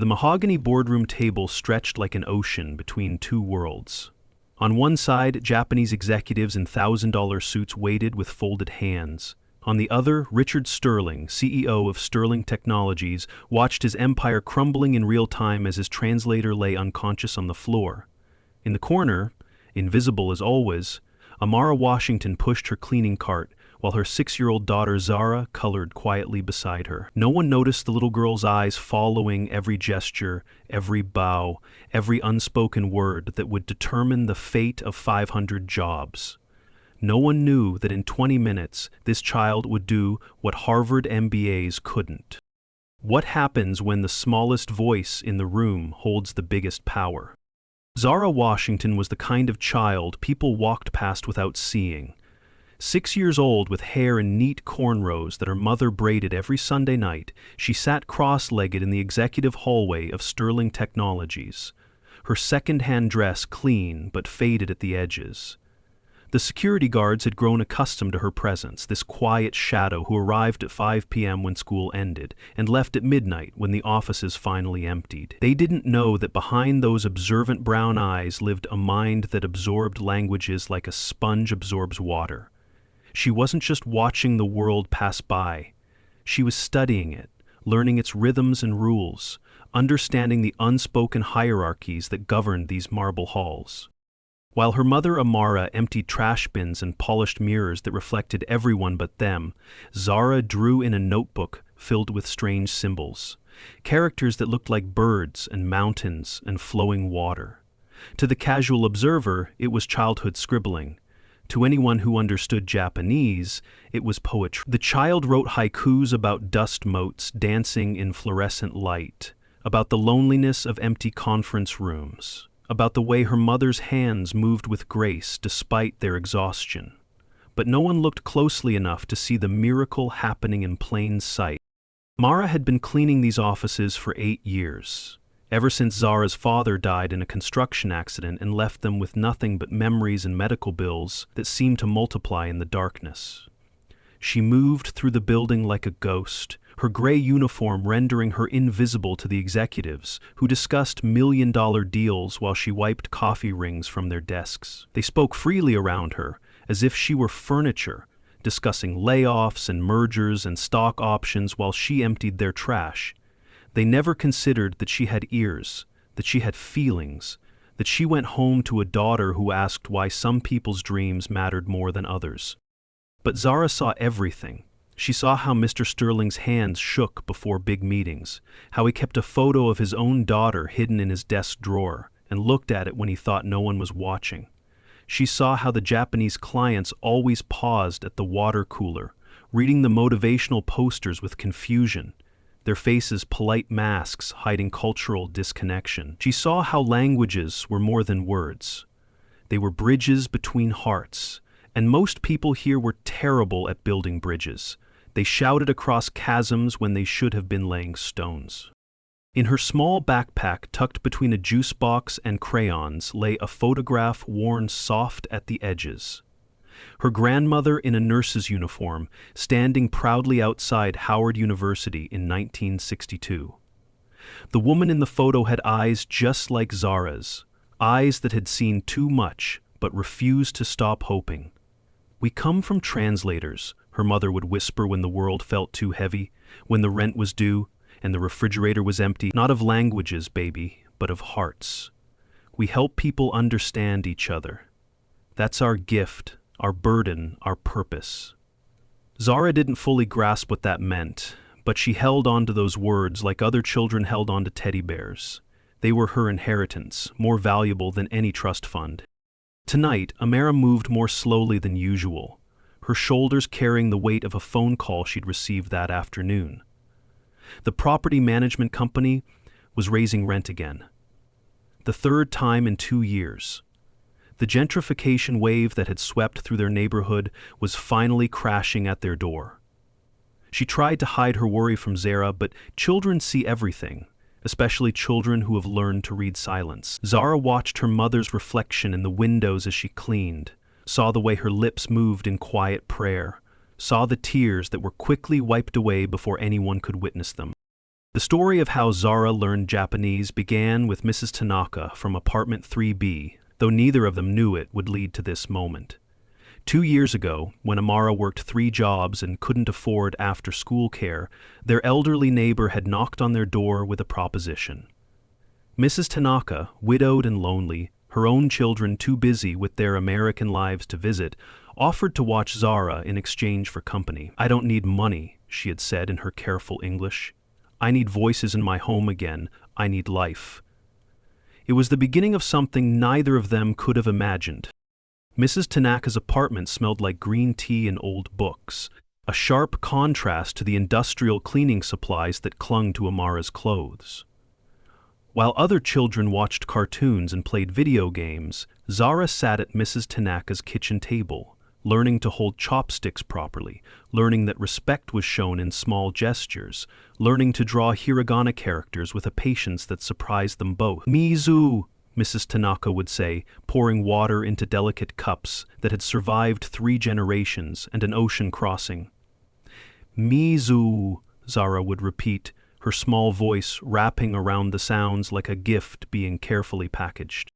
The mahogany boardroom table stretched like an ocean between two worlds. On one side, Japanese executives in $1,000 suits waited with folded hands. On the other, Richard Sterling, CEO of Sterling Technologies, watched his empire crumbling in real time as his translator lay unconscious on the floor. In the corner, invisible as always, Amara Washington pushed her cleaning cart, while her 6-year-old daughter Zara colored quietly beside her. No one noticed the little girl's eyes following every gesture, every bow, every unspoken word that would determine the fate of 500 jobs. No one knew that in 20 minutes this child would do what Harvard MBAs couldn't. What happens when the smallest voice in the room holds the biggest power? Zara Washington was the kind of child people walked past without seeing. 6 years old with hair in neat cornrows that her mother braided every Sunday night, she sat cross-legged in the executive hallway of Sterling Technologies, her second-hand dress clean but faded at the edges. The security guards had grown accustomed to her presence, this quiet shadow who arrived at 5 p.m. when school ended, and left at midnight when the offices finally emptied. They didn't know that behind those observant brown eyes lived a mind that absorbed languages like a sponge absorbs water. She wasn't just watching the world pass by. She was studying it, learning its rhythms and rules, understanding the unspoken hierarchies that governed these marble halls. While her mother Amara emptied trash bins and polished mirrors that reflected everyone but them, Zara drew in a notebook filled with strange symbols, characters that looked like birds and mountains and flowing water. To the casual observer, it was childhood scribbling. To anyone who understood Japanese, it was poetry. The child wrote haikus about dust motes dancing in fluorescent light, about the loneliness of empty conference rooms, about the way her mother's hands moved with grace despite their exhaustion. But no one looked closely enough to see the miracle happening in plain sight. Mara had been cleaning these offices for 8 years, ever since Zara's father died in a construction accident and left them with nothing but memories and medical bills that seemed to multiply in the darkness. She moved through the building like a ghost, her gray uniform rendering her invisible to the executives, who discussed million-dollar deals while she wiped coffee rings from their desks. They spoke freely around her, as if she were furniture, discussing layoffs and mergers and stock options while she emptied their trash. They never considered that she had ears, that she had feelings, that she went home to a daughter who asked why some people's dreams mattered more than others. But Zara saw everything. She saw how Mr. Sterling's hands shook before big meetings, how he kept a photo of his own daughter hidden in his desk drawer and looked at it when he thought no one was watching. She saw how the Japanese clients always paused at the water cooler, reading the motivational posters with confusion, their faces polite masks hiding cultural disconnection. She saw how languages were more than words. They were bridges between hearts, and most people here were terrible at building bridges. They shouted across chasms when they should have been laying stones. In her small backpack tucked between a juice box and crayons lay a photograph worn soft at the edges. Her grandmother in a nurse's uniform, standing proudly outside Howard University in 1962. The woman in the photo had eyes just like Zara's, eyes that had seen too much but refused to stop hoping. "We come from translators," her mother would whisper when the world felt too heavy, when the rent was due and the refrigerator was empty. "Not of languages, baby, but of hearts. We help people understand each other. That's our gift, our burden, our purpose." Zara didn't fully grasp what that meant, but she held on to those words like other children held on to teddy bears. They were her inheritance, more valuable than any trust fund. Tonight, Amara moved more slowly than usual, her shoulders carrying the weight of a phone call she'd received that afternoon. The property management company was raising rent again. The third time in 2 years. The gentrification wave that had swept through their neighborhood was finally crashing at their door. She tried to hide her worry from Zara, but children see everything, especially children who have learned to read silence. Zara watched her mother's reflection in the windows as she cleaned, saw the way her lips moved in quiet prayer, saw the tears that were quickly wiped away before anyone could witness them. The story of how Zara learned Japanese began with Mrs. Tanaka from apartment 3B, though neither of them knew it would lead to this moment. 2 years ago, when Amara worked 3 jobs and couldn't afford after-school care, their elderly neighbor had knocked on their door with a proposition. Mrs. Tanaka, widowed and lonely, her own children too busy with their American lives to visit, offered to watch Zara in exchange for company. "I don't need money," she had said in her careful English. "I need voices in my home again. I need life." It was the beginning of something neither of them could have imagined. Mrs. Tanaka's apartment smelled like green tea and old books, a sharp contrast to the industrial cleaning supplies that clung to Amara's clothes. While other children watched cartoons and played video games, Zara sat at Mrs. Tanaka's kitchen table, learning to hold chopsticks properly, learning that respect was shown in small gestures, learning to draw hiragana characters with a patience that surprised them both. "Mizu," Mrs. Tanaka would say, pouring water into delicate cups that had survived 3 generations and an ocean crossing. "Mizu," Zara would repeat, her small voice wrapping around the sounds like a gift being carefully packaged.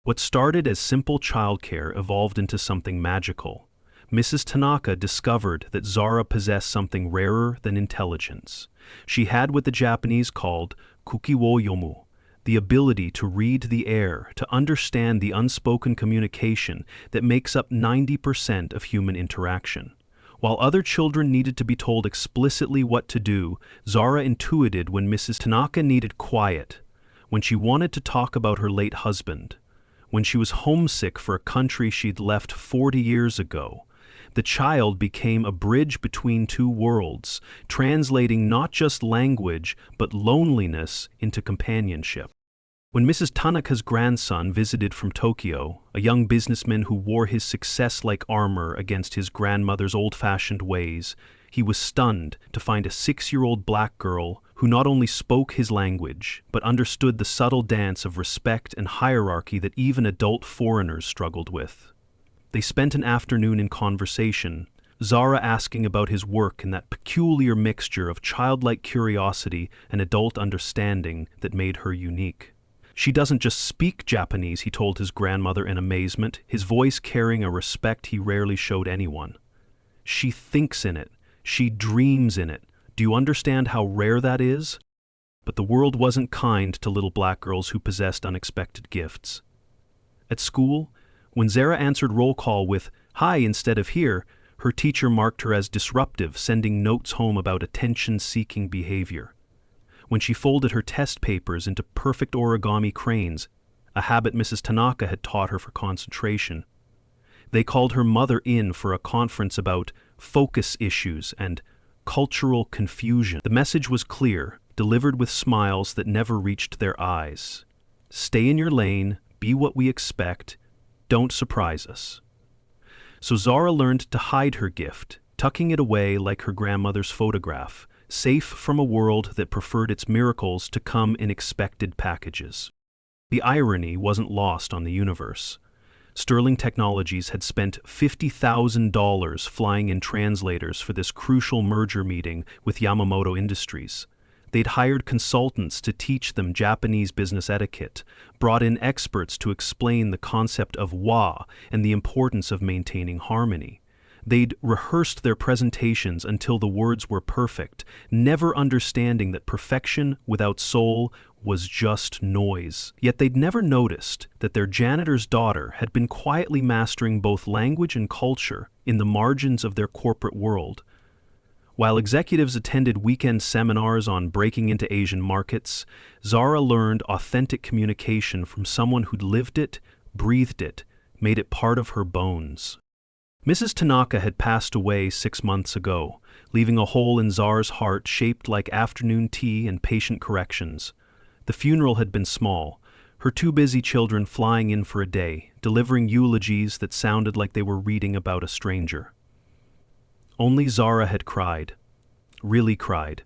What started as simple childcare evolved into something magical. Mrs. Tanaka discovered that Zara possessed something rarer than intelligence. She had what the Japanese called kuki wo yomu, the ability to read the air, to understand the unspoken communication that makes up 90% of human interaction. While other children needed to be told explicitly what to do, Zara intuited when Mrs. Tanaka needed quiet, when she wanted to talk about her late husband, when she was homesick for a country she'd left 40 years ago. The child became a bridge between 2 worlds, translating not just language, but loneliness into companionship. When Mrs. Tanaka's grandson visited from Tokyo, a young businessman who wore his success like armor against his grandmother's old-fashioned ways, he was stunned to find a 6-year-old black girl who not only spoke his language, but understood the subtle dance of respect and hierarchy that even adult foreigners struggled with. They spent an afternoon in conversation, Zara asking about his work in that peculiar mixture of childlike curiosity and adult understanding that made her unique. "She doesn't just speak Japanese," he told his grandmother in amazement, his voice carrying a respect he rarely showed anyone. "She thinks in it. She dreams in it. Do you understand how rare that is?" But the world wasn't kind to little black girls who possessed unexpected gifts. At school, when Zara answered roll call with "hi" instead of "here," her teacher marked her as disruptive, sending notes home about attention-seeking behavior. When she folded her test papers into perfect origami cranes, a habit Mrs. Tanaka had taught her for concentration. They called her mother in for a conference about focus issues and cultural confusion. The message was clear, delivered with smiles that never reached their eyes. "Stay in your lane, be what we expect, don't surprise us." So Zara learned to hide her gift, tucking it away like her grandmother's photograph, safe from a world that preferred its miracles to come in expected packages. The irony wasn't lost on the universe. Sterling Technologies had spent $50,000 flying in translators for this crucial merger meeting with Yamamoto Industries. They'd hired consultants to teach them Japanese business etiquette, brought in experts to explain the concept of wa and the importance of maintaining harmony. They'd rehearsed their presentations until the words were perfect, never understanding that perfection without soul was just noise. Yet they'd never noticed that their janitor's daughter had been quietly mastering both language and culture in the margins of their corporate world. While executives attended weekend seminars on breaking into Asian markets, Zara learned authentic communication from someone who'd lived it, breathed it, made it part of her bones. Mrs. Tanaka had passed away 6 months ago, leaving a hole in Zara's heart shaped like afternoon tea and patient corrections. The funeral had been small, her 2 busy children flying in for a day, delivering eulogies that sounded like they were reading about a stranger. Only Zara had cried, really cried,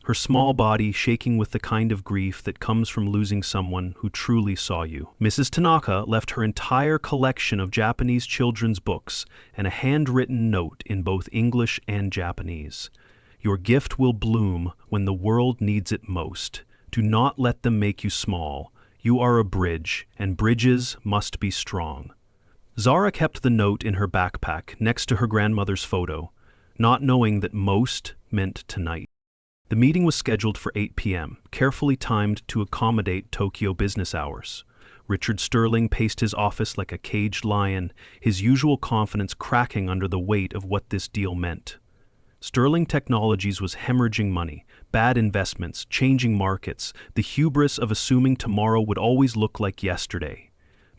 her small body shaking with the kind of grief that comes from losing someone who truly saw you. Mrs. Tanaka left her entire collection of Japanese children's books and a handwritten note in both English and Japanese. Your gift will bloom when the world needs it most. Do not let them make you small. You are a bridge, and bridges must be strong. Zara kept the note in her backpack next to her grandmother's photo, not knowing that most meant tonight. The meeting was scheduled for 8 p.m., carefully timed to accommodate Tokyo business hours. Richard Sterling paced his office like a caged lion, his usual confidence cracking under the weight of what this deal meant. Sterling Technologies was hemorrhaging money, bad investments, changing markets, the hubris of assuming tomorrow would always look like yesterday.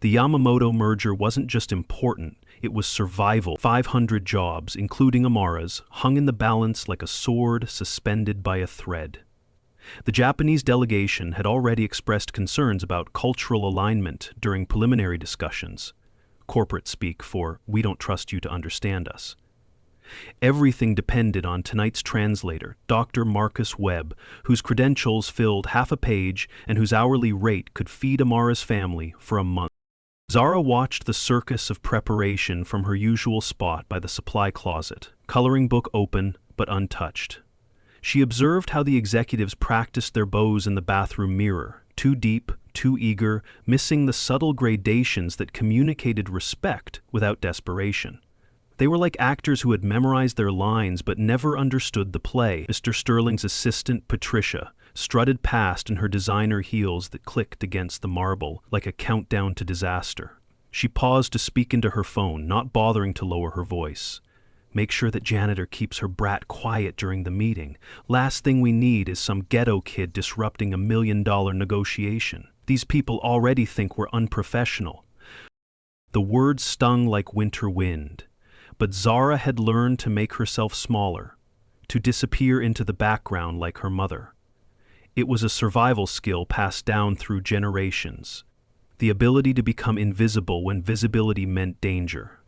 The Yamamoto merger wasn't just important, it was survival. 500 jobs, including Amara's, hung in the balance like a sword suspended by a thread. The Japanese delegation had already expressed concerns about cultural alignment during preliminary discussions. Corporate speak for, "We don't trust you to understand us." Everything depended on tonight's translator, Dr. Marcus Webb, whose credentials filled half a page and whose hourly rate could feed Amara's family for a month. Zara watched the circus of preparation from her usual spot by the supply closet, coloring book open but untouched. She observed how the executives practiced their bows in the bathroom mirror, too deep, too eager, missing the subtle gradations that communicated respect without desperation. They were like actors who had memorized their lines but never understood the play. Mr. Sterling's assistant, Patricia, strutted past in her designer heels that clicked against the marble like a countdown to disaster. She paused to speak into her phone, not bothering to lower her voice. "Make sure that Janitor keeps her brat quiet during the meeting. Last thing we need is some ghetto kid disrupting $1 million negotiation. These people already think we're unprofessional." The words stung like winter wind. But Zara had learned to make herself smaller, to disappear into the background like her mother. It was a survival skill passed down through generations, the ability to become invisible when visibility meant danger.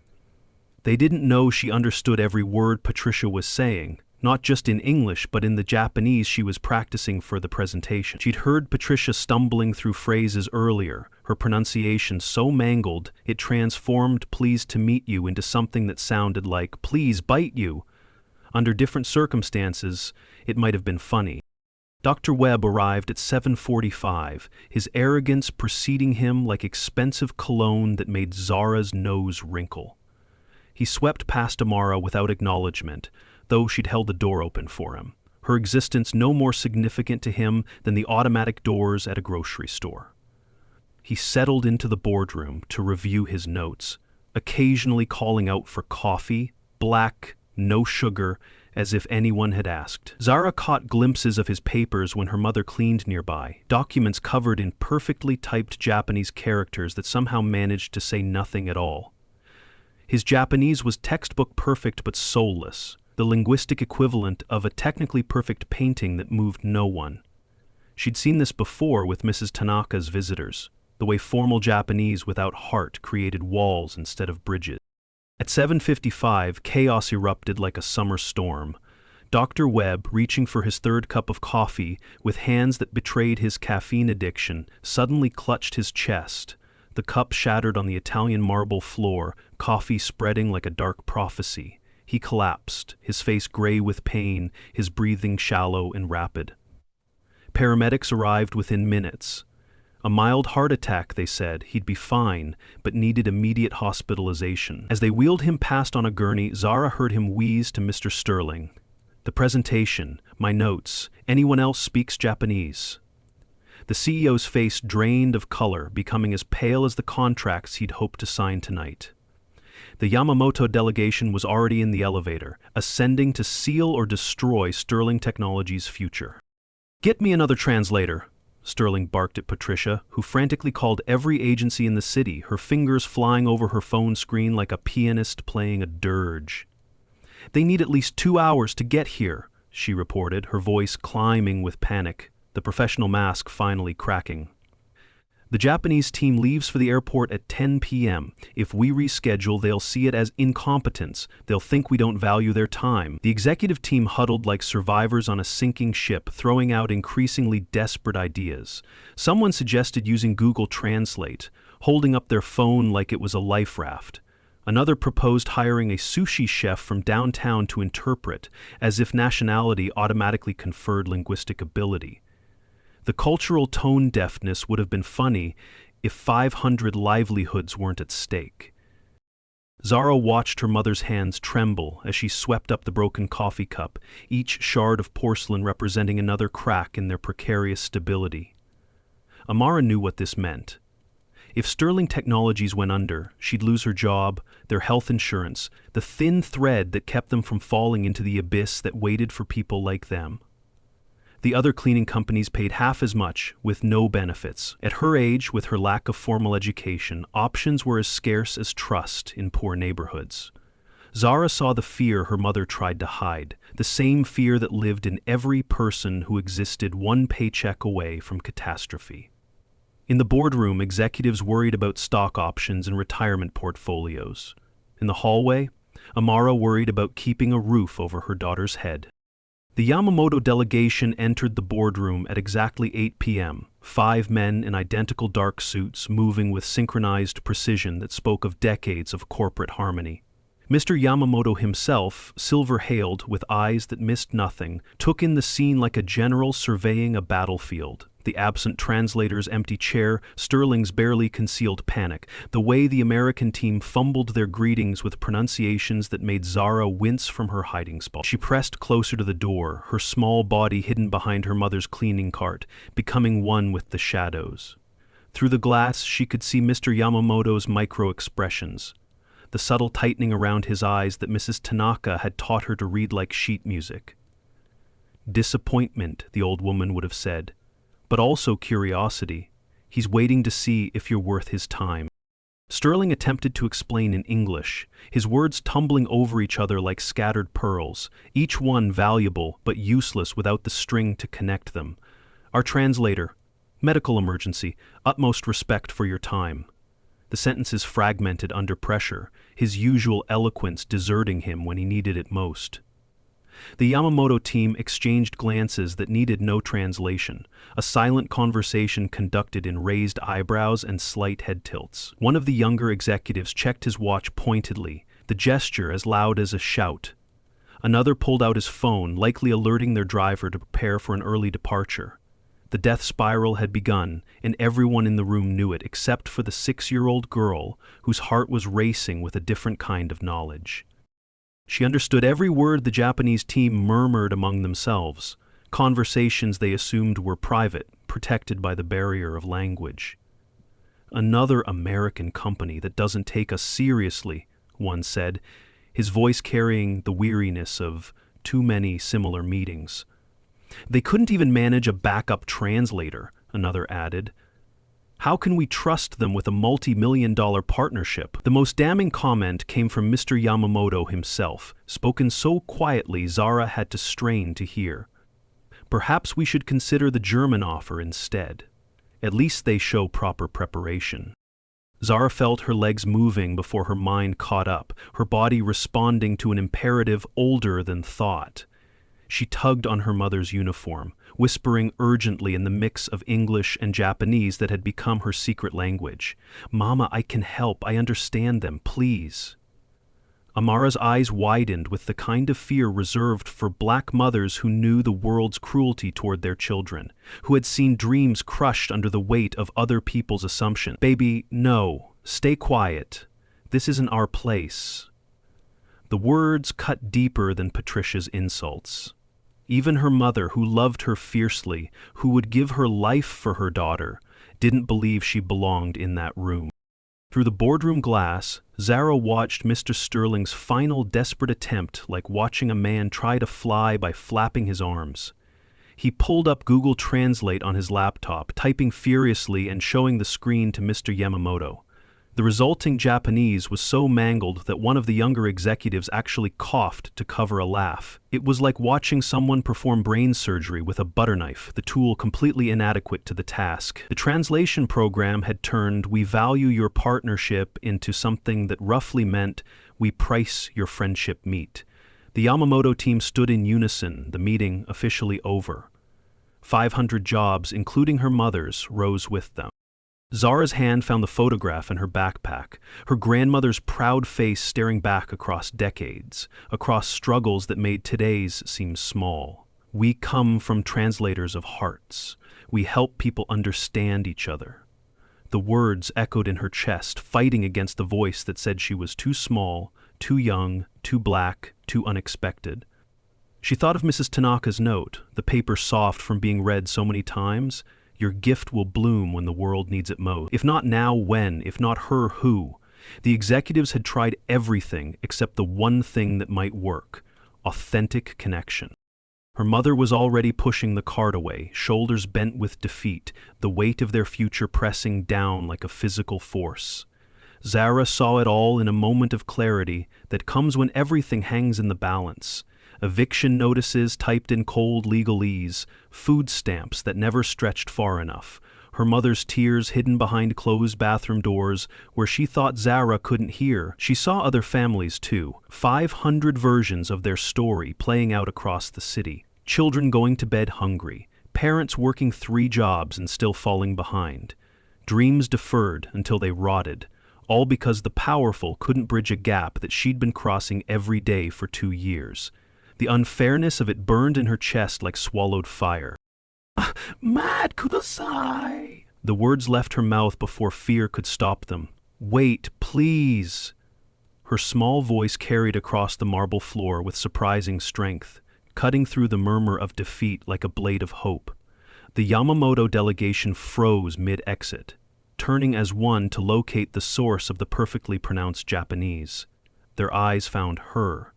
They didn't know she understood every word Patricia was saying, not just in English but in the Japanese she was practicing for the presentation. She'd heard Patricia stumbling through phrases earlier, her pronunciation so mangled it transformed "pleased to meet you" into something that sounded like "please bite you." Under different circumstances, it might have been funny. Dr. Webb arrived at 7:45, his arrogance preceding him like expensive cologne that made Zara's nose wrinkle. He swept past Amara without acknowledgement, though she'd held the door open for him, her existence no more significant to him than the automatic doors at a grocery store. He settled into the boardroom to review his notes, occasionally calling out for coffee, black, no sugar, as if anyone had asked. Zara caught glimpses of his papers when her mother cleaned nearby, documents covered in perfectly typed Japanese characters that somehow managed to say nothing at all. His Japanese was textbook perfect but soulless, the linguistic equivalent of a technically perfect painting that moved no one. She'd seen this before with Mrs. Tanaka's visitors, the way formal Japanese without heart created walls instead of bridges. At 7:55, chaos erupted like a summer storm. Dr. Webb, reaching for his third cup of coffee, with hands that betrayed his caffeine addiction, suddenly clutched his chest. The cup shattered on the Italian marble floor, coffee spreading like a dark prophecy. He collapsed, his face gray with pain, his breathing shallow and rapid. Paramedics arrived within minutes. A mild heart attack, they said. He'd be fine, but needed immediate hospitalization. As they wheeled him past on a gurney, Zara heard him wheeze to Mr. Sterling. "The presentation, my notes, anyone else speaks Japanese." The CEO's face drained of color, becoming as pale as the contracts he'd hoped to sign tonight. The Yamamoto delegation was already in the elevator, ascending to seal or destroy Sterling Technologies' future. "Get me another translator," Sterling barked at Patricia, who frantically called every agency in the city, her fingers flying over her phone screen like a pianist playing a dirge. "They need at least 2 hours to get here," she reported, her voice climbing with panic, the professional mask finally cracking. "The Japanese team leaves for the airport at 10 p.m. If we reschedule, they'll see it as incompetence. They'll think we don't value their time." The executive team huddled like survivors on a sinking ship, throwing out increasingly desperate ideas. Someone suggested using Google Translate, holding up their phone like it was a life raft. Another proposed hiring a sushi chef from downtown to interpret, as if nationality automatically conferred linguistic ability. The cultural tone deafness would have been funny if 500 livelihoods weren't at stake. Zara watched her mother's hands tremble as she swept up the broken coffee cup, each shard of porcelain representing another crack in their precarious stability. Amara knew what this meant. If Sterling Technologies went under, she'd lose her job, their health insurance, the thin thread that kept them from falling into the abyss that waited for people like them. The other cleaning companies paid half as much, with no benefits. At her age, with her lack of formal education, options were as scarce as trust in poor neighborhoods. Zara saw the fear her mother tried to hide, the same fear that lived in every person who existed one paycheck away from catastrophe. In the boardroom, executives worried about stock options and retirement portfolios. In the hallway, Amara worried about keeping a roof over her daughter's head. The Yamamoto delegation entered the boardroom at exactly 8 p.m., 5 men in identical dark suits moving with synchronized precision that spoke of decades of corporate harmony. Mr. Yamamoto himself, silver-haled with eyes that missed nothing, took in the scene like a general surveying a battlefield. The absent translator's empty chair, Sterling's barely concealed panic, the way the American team fumbled their greetings with pronunciations that made Zara wince from her hiding spot. She pressed closer to the door, her small body hidden behind her mother's cleaning cart, becoming one with the shadows. Through the glass, she could see Mr. Yamamoto's micro-expressions, the subtle tightening around his eyes that Mrs. Tanaka had taught her to read like sheet music. Disappointment, the old woman would have said, but also curiosity. He's waiting to see if you're worth his time. Sterling attempted to explain in English, his words tumbling over each other like scattered pearls, each one valuable but useless without the string to connect them. Our translator, medical emergency, utmost respect for your time. The sentences fragmented under pressure, his usual eloquence deserting him when he needed it most. The Yamamoto team exchanged glances that needed no translation, a silent conversation conducted in raised eyebrows and slight head tilts. One of the younger executives checked his watch pointedly, the gesture as loud as a shout. Another pulled out his phone, likely alerting their driver to prepare for an early departure. The death spiral had begun, and everyone in the room knew it except for the 6-year-old girl whose heart was racing with a different kind of knowledge. She understood every word the Japanese team murmured among themselves, conversations they assumed were private, protected by the barrier of language. Another American company that doesn't take us seriously, one said, his voice carrying the weariness of too many similar meetings. They couldn't even manage a backup translator, another added. How can we trust them with a multi-million-dollar partnership? The most damning comment came from Mr. Yamamoto himself, spoken so quietly Zara had to strain to hear. Perhaps we should consider the German offer instead. At least they show proper preparation. Zara felt her legs moving before her mind caught up, her body responding to an imperative older than thought. She tugged on her mother's uniform, whispering urgently in the mix of English and Japanese that had become her secret language. "Mama, I can help. I understand them. Please." Amara's eyes widened with the kind of fear reserved for black mothers who knew the world's cruelty toward their children, who had seen dreams crushed under the weight of other people's assumptions. "Baby, no. Stay quiet. This isn't our place." The words cut deeper than Patricia's insults. Even her mother, who loved her fiercely, who would give her life for her daughter, didn't believe she belonged in that room. Through the boardroom glass, Zara watched Mr. Sterling's final desperate attempt like watching a man try to fly by flapping his arms. He pulled up Google Translate on his laptop, typing furiously and showing the screen to Mr. Yamamoto. The resulting Japanese was so mangled that one of the younger executives actually coughed to cover a laugh. It was like watching someone perform brain surgery with a butter knife, the tool completely inadequate to the task. The translation program had turned "we value your partnership" into something that roughly meant "we price your friendship meet." The Yamamoto team stood in unison, the meeting officially over. 500 jobs, including her mother's, rose with them. Zara's hand found the photograph in her backpack, her grandmother's proud face staring back across decades, across struggles that made today's seem small. We come from translators of hearts. We help people understand each other. The words echoed in her chest, fighting against the voice that said she was too small, too young, too black, too unexpected. She thought of Mrs. Tanaka's note, the paper soft from being read so many times. Your gift will bloom when the world needs it most. If not now, when? If not her, who? The executives had tried everything except the one thing that might work: authentic connection. Her mother was already pushing the cart away, shoulders bent with defeat, the weight of their future pressing down like a physical force. Zara saw it all in a moment of clarity that comes when everything hangs in the balance. Eviction notices typed in cold legalese, food stamps that never stretched far enough, her mother's tears hidden behind closed bathroom doors where she thought Zara couldn't hear. She saw other families too, 500 versions of their story playing out across the city. Children going to bed hungry, parents working 3 jobs and still falling behind, dreams deferred until they rotted, all because the powerful couldn't bridge a gap that she'd been crossing every day for 2 years. The unfairness of it burned in her chest like swallowed fire. Mad kudasai! The words left her mouth before fear could stop them. Wait, please! Her small voice carried across the marble floor with surprising strength, cutting through the murmur of defeat like a blade of hope. The Yamamoto delegation froze mid-exit, turning as one to locate the source of the perfectly pronounced Japanese. Their eyes found her,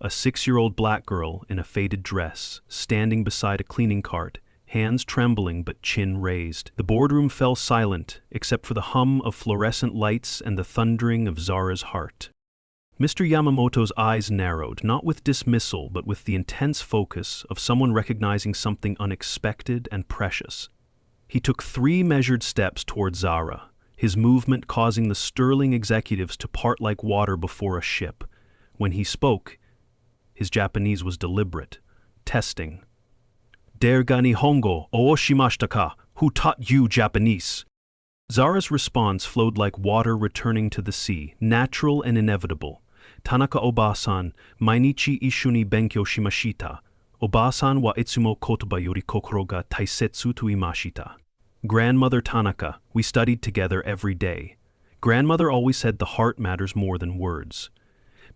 a 6-year-old black girl in a faded dress, standing beside a cleaning cart, hands trembling but chin raised. The boardroom fell silent, except for the hum of fluorescent lights and the thundering of Zara's heart. Mr. Yamamoto's eyes narrowed, not with dismissal, but with the intense focus of someone recognizing something unexpected and precious. He took 3 measured steps toward Zara, his movement causing the sterling executives to part like water before a ship. When he spoke, his Japanese was deliberate, testing. Der ga Nihongo o shimashita ka? Who taught you Japanese? Zara's response flowed like water returning to the sea, natural and inevitable. Tanaka Oba-san, mainichi ishuni benkyou shimashita. Oba-san wa itsumo kotoba yori kokoro ga taisetsu to imashita. Grandmother Tanaka, we studied together every day. Grandmother always said the heart matters more than words.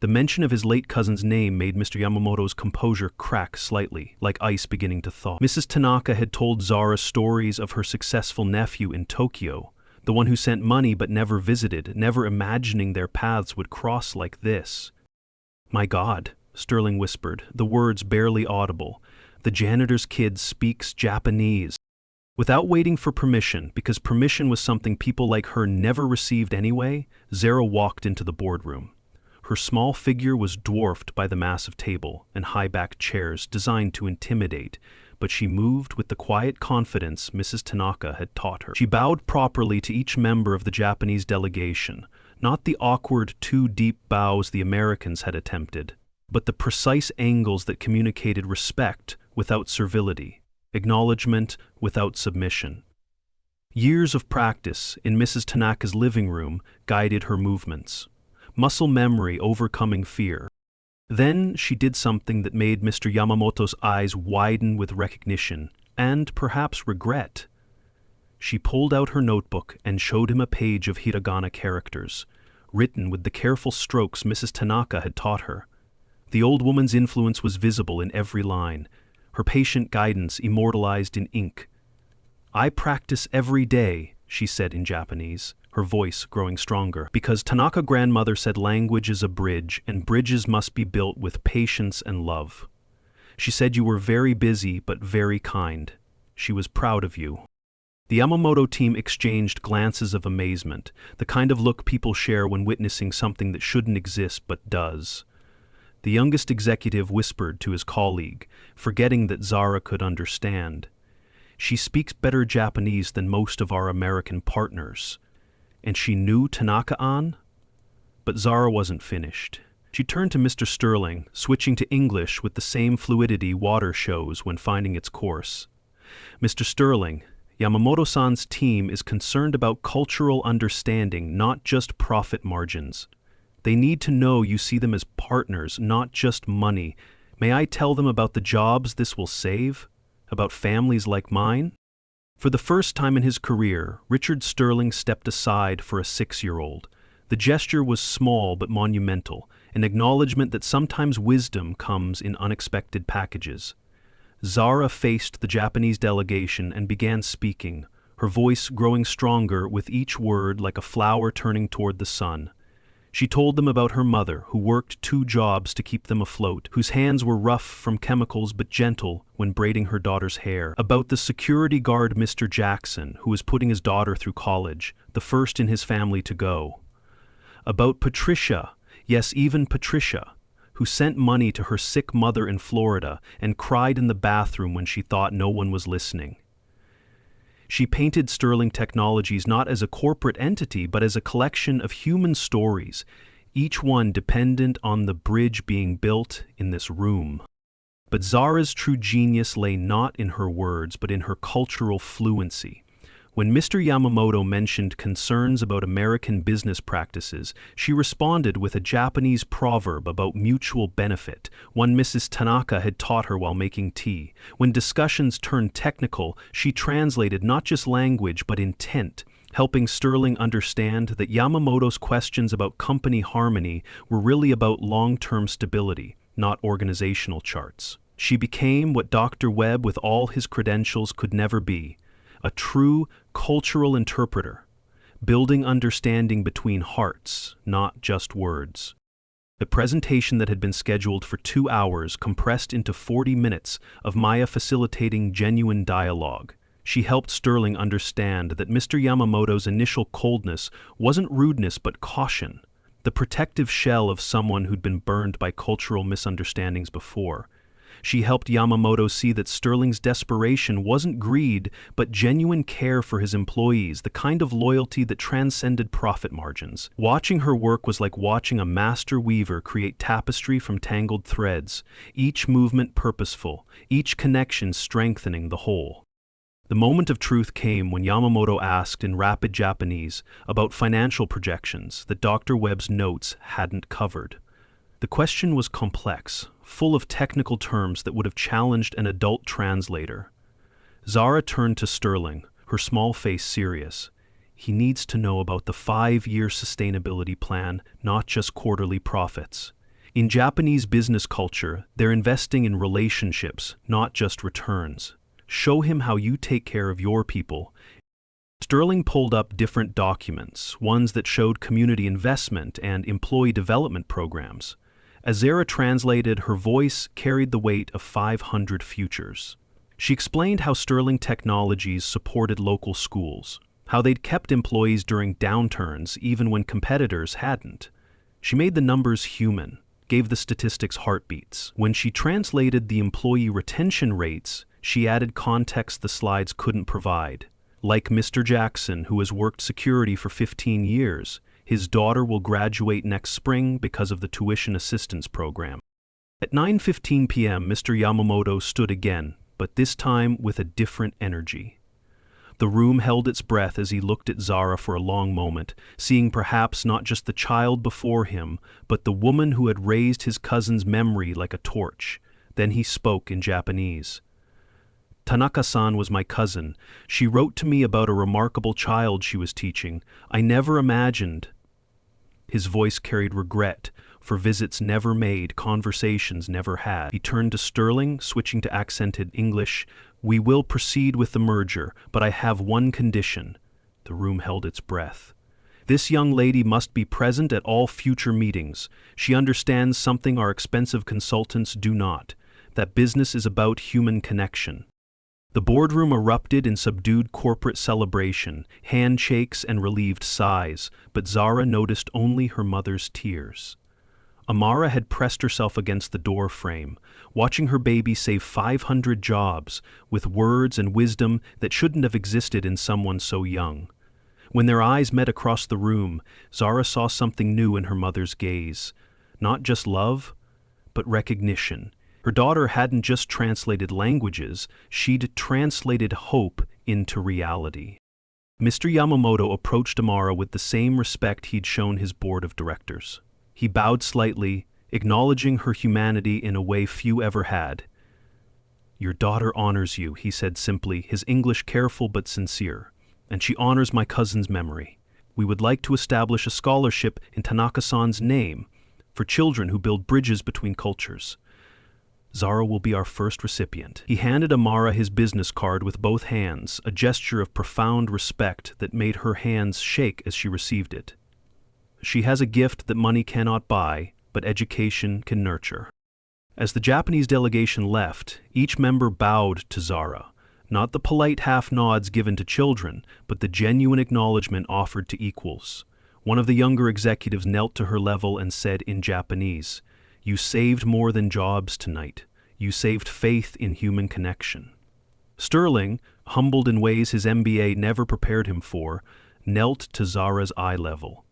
The mention of his late cousin's name made Mr. Yamamoto's composure crack slightly, like ice beginning to thaw. Mrs. Tanaka had told Zara stories of her successful nephew in Tokyo, the one who sent money but never visited, never imagining their paths would cross like this. My God, Sterling whispered, the words barely audible. The janitor's kid speaks Japanese. Without waiting for permission, because permission was something people like her never received anyway, Zara walked into the boardroom. Her small figure was dwarfed by the massive table and high-backed chairs designed to intimidate, but she moved with the quiet confidence Mrs. Tanaka had taught her. She bowed properly to each member of the Japanese delegation, not the awkward, too deep bows the Americans had attempted, but the precise angles that communicated respect without servility, acknowledgement without submission. Years of practice in Mrs. Tanaka's living room guided her movements, muscle memory overcoming fear. Then she did something that made Mr. Yamamoto's eyes widen with recognition and perhaps regret. She pulled out her notebook and showed him a page of hiragana characters, written with the careful strokes Mrs. Tanaka had taught her. The old woman's influence was visible in every line, her patient guidance immortalized in ink. I practice every day, she said in Japanese, her voice growing stronger, because Tanaka grandmother said language is a bridge, and bridges must be built with patience and love. She said you were very busy but very kind. She was proud of you. The Yamamoto team exchanged glances of amazement, the kind of look people share when witnessing something that shouldn't exist but does. The youngest executive whispered to his colleague, forgetting that Zara could understand. She speaks better Japanese than most of our American partners. And she knew Tanaka-an? But Zara wasn't finished. She turned to Mr. Sterling, switching to English with the same fluidity water shows when finding its course. Mr. Sterling, Yamamoto-san's team is concerned about cultural understanding, not just profit margins. They need to know you see them as partners, not just money. May I tell them about the jobs this will save? About families like mine? For the first time in his career, Richard Sterling stepped aside for a 6-year-old. The gesture was small but monumental, an acknowledgement that sometimes wisdom comes in unexpected packages. Zara faced the Japanese delegation and began speaking, her voice growing stronger with each word like a flower turning toward the sun. She told them about her mother, who worked 2 jobs to keep them afloat, whose hands were rough from chemicals but gentle when braiding her daughter's hair. About the security guard Mr. Jackson, who was putting his daughter through college, the first in his family to go. About Patricia, yes, even Patricia, who sent money to her sick mother in Florida and cried in the bathroom when she thought no one was listening. She painted Sterling Technologies not as a corporate entity, but as a collection of human stories, each one dependent on the bridge being built in this room. But Zara's true genius lay not in her words, but in her cultural fluency. When Mr. Yamamoto mentioned concerns about American business practices, she responded with a Japanese proverb about mutual benefit, one Mrs. Tanaka had taught her while making tea. When discussions turned technical, she translated not just language but intent, helping Sterling understand that Yamamoto's questions about company harmony were really about long-term stability, not organizational charts. She became what Dr. Webb, with all his credentials, could never be: a true cultural interpreter, building understanding between hearts, not just words. The presentation that had been scheduled for 2 hours compressed into 40 minutes of Maya facilitating genuine dialogue. She helped Sterling understand that Mr. Yamamoto's initial coldness wasn't rudeness but caution, the protective shell of someone who'd been burned by cultural misunderstandings before. She helped Yamamoto see that Sterling's desperation wasn't greed, but genuine care for his employees, the kind of loyalty that transcended profit margins. Watching her work was like watching a master weaver create tapestry from tangled threads, each movement purposeful, each connection strengthening the whole. The moment of truth came when Yamamoto asked in rapid Japanese about financial projections that Dr. Webb's notes hadn't covered. The question was complex, full of technical terms that would have challenged an adult translator. Zara turned to Sterling, her small face serious. He needs to know about the 5-year sustainability plan, not just quarterly profits. In Japanese business culture, they're investing in relationships, not just returns. Show him how you take care of your people. Sterling pulled up different documents, ones that showed community investment and employee development programs. As Zara translated, her voice carried the weight of 500 futures. She explained how Sterling Technologies supported local schools, how they'd kept employees during downturns even when competitors hadn't. She made the numbers human, gave the statistics heartbeats. When she translated the employee retention rates, she added context the slides couldn't provide. Like Mr. Jackson, who has worked security for 15 years, his daughter will graduate next spring because of the tuition assistance program. At 9:15 p.m., Mr. Yamamoto stood again, but this time with a different energy. The room held its breath as he looked at Zara for a long moment, seeing perhaps not just the child before him, but the woman who had raised his cousin's memory like a torch. Then he spoke in Japanese. Tanaka-san was my cousin. She wrote to me about a remarkable child she was teaching. I never imagined. His voice carried regret, for visits never made, conversations never had. He turned to Sterling, switching to accented English. We will proceed with the merger, but I have one condition. The room held its breath. This young lady must be present at all future meetings. She understands something our expensive consultants do not, that business is about human connection. The boardroom erupted in subdued corporate celebration, handshakes and relieved sighs, but Zara noticed only her mother's tears. Amara had pressed herself against the door frame, watching her baby save 500 jobs, with words and wisdom that shouldn't have existed in someone so young. When their eyes met across the room, Zara saw something new in her mother's gaze. Not just love, but recognition. Her daughter hadn't just translated languages, she'd translated hope into reality. Mr. Yamamoto approached Amara with the same respect he'd shown his board of directors. He bowed slightly, acknowledging her humanity in a way few ever had. "Your daughter honors you," he said simply, his English careful but sincere. "And she honors my cousin's memory. We would like to establish a scholarship in Tanaka-san's name for children who build bridges between cultures. Zara will be our first recipient." He handed Amara his business card with both hands, a gesture of profound respect that made her hands shake as she received it. "She has a gift that money cannot buy, but education can nurture." As the Japanese delegation left, each member bowed to Zara, not the polite half-nods given to children, but the genuine acknowledgement offered to equals. One of the younger executives knelt to her level and said in Japanese, "You saved more than jobs tonight. You saved faith in human connection." Sterling, humbled in ways his MBA never prepared him for, knelt to Zara's eye level.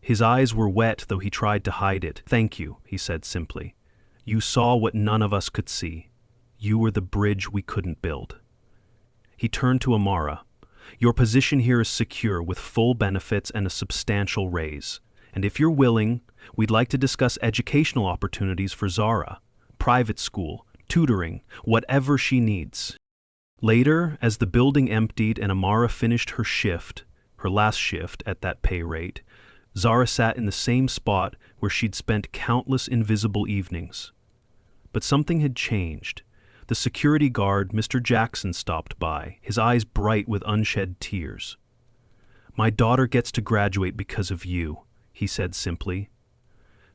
His eyes were wet, though he tried to hide it. "Thank you," he said simply. "You saw what none of us could see. You were the bridge we couldn't build." He turned to Amara. "Your position here is secure with full benefits and a substantial raise. And if you're willing, we'd like to discuss educational opportunities for Zara, private school, tutoring, whatever she needs." Later, as the building emptied and Amara finished her shift, her last shift at that pay rate, Zara sat in the same spot where she'd spent countless invisible evenings. But something had changed. The security guard, Mr. Jackson, stopped by, his eyes bright with unshed tears. "My daughter gets to graduate because of you," he said simply.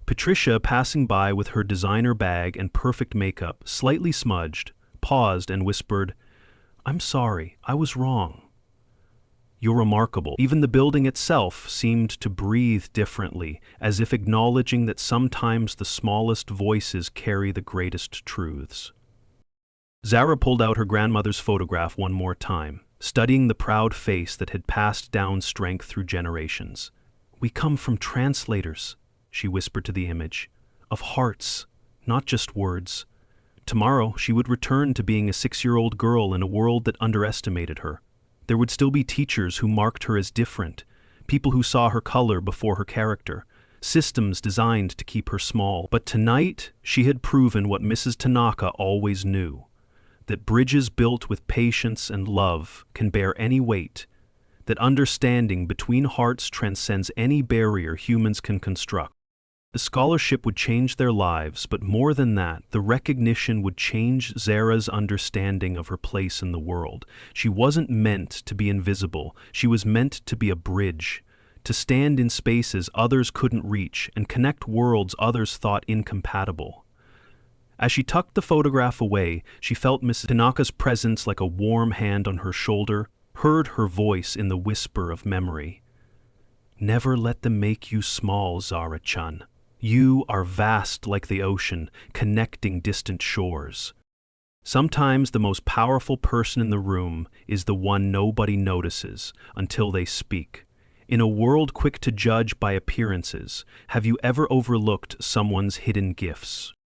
Patricia, passing by with her designer bag and perfect makeup, slightly smudged, paused and whispered, "I'm sorry, I was wrong." "You're remarkable." Even the building itself seemed to breathe differently, as if acknowledging that sometimes the smallest voices carry the greatest truths. Zara pulled out her grandmother's photograph one more time, studying the proud face that had passed down strength through generations. "We come from translators," she whispered to the image, "of hearts, not just words." Tomorrow she would return to being a 6-year-old girl in a world that underestimated her. There would still be teachers who marked her as different, people who saw her color before her character, systems designed to keep her small. But tonight she had proven what Mrs. Tanaka always knew, that bridges built with patience and love can bear any weight, that understanding between hearts transcends any barrier humans can construct. The scholarship would change their lives, but more than that, the recognition would change Zara's understanding of her place in the world. She wasn't meant to be invisible. She was meant to be a bridge, to stand in spaces others couldn't reach and connect worlds others thought incompatible. As she tucked the photograph away, she felt Mrs. Tanaka's presence like a warm hand on her shoulder, heard her voice in the whisper of memory. "Never let them make you small, Zara-chan. You are vast like the ocean, connecting distant shores." Sometimes the most powerful person in the room is the one nobody notices until they speak. In a world quick to judge by appearances, have you ever overlooked someone's hidden gifts?